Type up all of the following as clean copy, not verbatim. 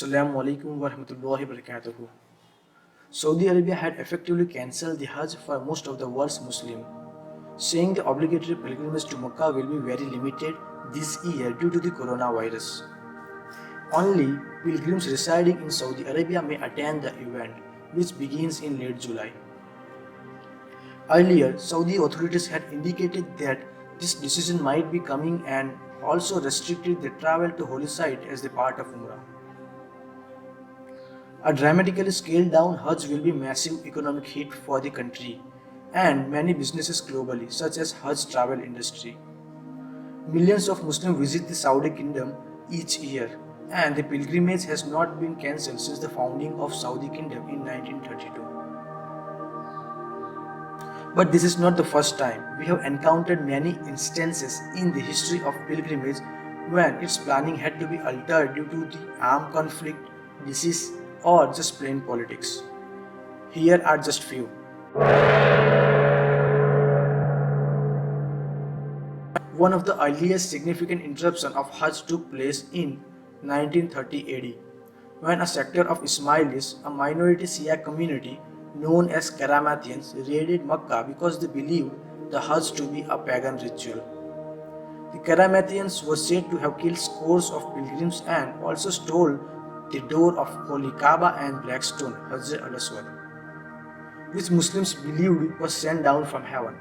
Assalamu alaikum wa rahmatullahi wa barakatuhu. Saudi Arabia had effectively cancelled the Hajj for most of the world's Muslims, saying the obligatory pilgrimage to Mecca will be very limited this year due to the coronavirus. Only pilgrims residing in Saudi Arabia may attend the event, which begins in late July. Earlier, Saudi authorities had indicated that this decision might be coming and also restricted the travel to holy site as the part of Umrah. A dramatically scaled down Hajj will be a massive economic hit for the country and many businesses globally, such as Hajj travel industry. Millions of Muslims visit the Saudi kingdom each year, and the pilgrimage has not been cancelled since the founding of Saudi kingdom in 1932. But this is not the first time. We have encountered many instances in the history of pilgrimage when its planning had to be altered due to the armed conflict, disease, or just plain politics. Here are just few. One of the earliest significant interruptions of Hajj took place in 1930 AD, when a sector of Ismailis, a minority Shia community known as Karamatiyans, raided Mecca because they believed the Hajj to be a pagan ritual. The Karamatiyans were said to have killed scores of pilgrims and also stole the door of Holy Kaaba and black stone, Hajar al-Aswad, which Muslims believed was sent down from heaven.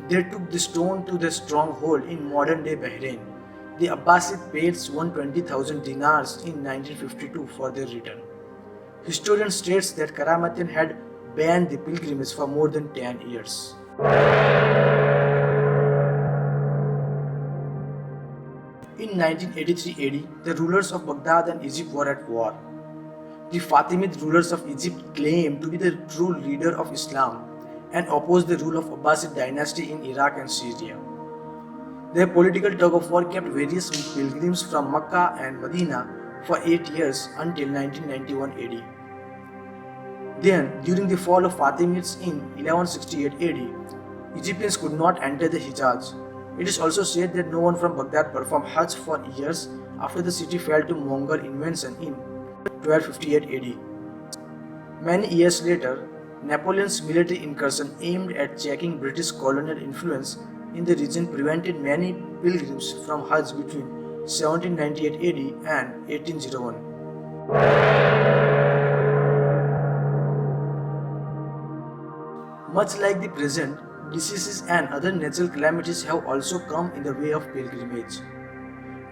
They took the stone to their stronghold in modern-day Bahrain. The Abbasid paid 120,000 dinars in 1952 for their return. Historian states that Karamatian had banned the pilgrimage for more than 10 years. In 1983 AD, the rulers of Baghdad and Egypt were at war. The Fatimid rulers of Egypt claimed to be the true leader of Islam and opposed the rule of Abbasid dynasty in Iraq and Syria. Their political tug-of-war kept various pilgrims from Mecca and Medina for 8 years until 1991 AD. Then, during the fall of Fatimids in 1168 AD, Egyptians could not enter the Hijaz. It is also said that no one from Baghdad performed Hajj for years after the city fell to Mongol invasion in 1258 AD. Many years later, Napoleon's military incursion aimed at checking British colonial influence in the region prevented many pilgrims from Hajj between 1798 AD and 1801. Much like the present, diseases and other natural calamities have also come in the way of pilgrimage.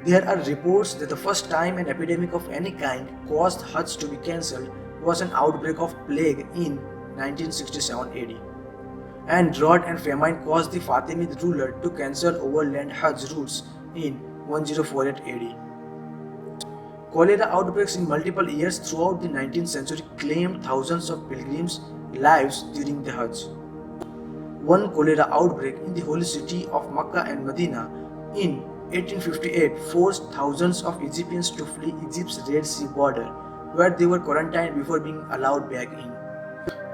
There are reports that the first time an epidemic of any kind caused Hajj to be cancelled was an outbreak of plague in 1967 AD. And drought and famine caused the Fatimid ruler to cancel overland Hajj routes in 1048 AD. Cholera outbreaks in multiple years throughout the 19th century claimed thousands of pilgrims' lives during the Hajj. One cholera outbreak in the holy city of Mecca and Medina in 1858 forced thousands of Egyptians to flee Egypt's Red Sea border, where they were quarantined before being allowed back in.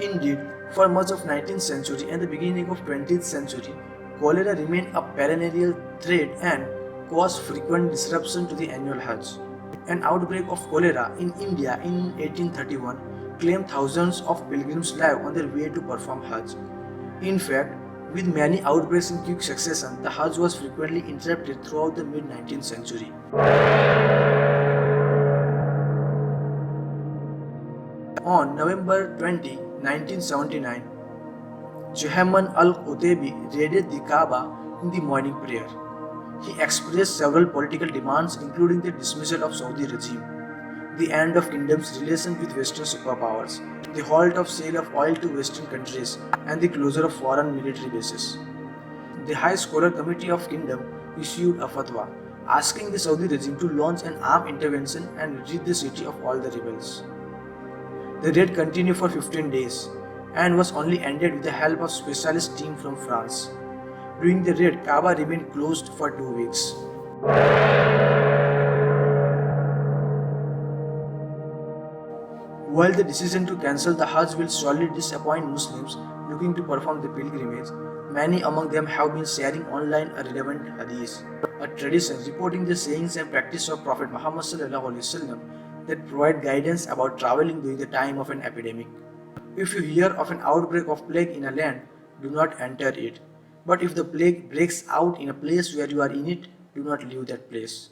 Indeed, for much of 19th century and the beginning of 20th century, cholera remained a perennial threat and caused frequent disruption to the annual Hajj. An outbreak of cholera in India in 1831 claimed thousands of pilgrims' lives on their way to perform Hajj. In fact, with many outbreaks in quick succession, the Hajj was frequently interrupted throughout the mid-19th century. On November 20, 1979, Juhayman al-Qutaybi raided the Kaaba in the morning prayer. He expressed several political demands including the dismissal of Saudi regime, the end of kingdom's relations with Western superpowers, the halt of sale of oil to Western countries, and the closure of foreign military bases. The High Scholar Committee of Kingdom issued a fatwa asking the Saudi regime to launch an armed intervention and rid the city of all the rebels. The raid continued for 15 days and was only ended with the help of specialist team from France. During the raid, Kaaba remained closed for 2 weeks. While the decision to cancel the Hajj will surely disappoint Muslims looking to perform the pilgrimage, many among them have been sharing online a relevant hadith, a tradition reporting the sayings and practice of Prophet Muhammad that provide guidance about traveling during the time of an epidemic. If you hear of an outbreak of plague in a land, do not enter it. But if the plague breaks out in a place where you are in it, do not leave that place.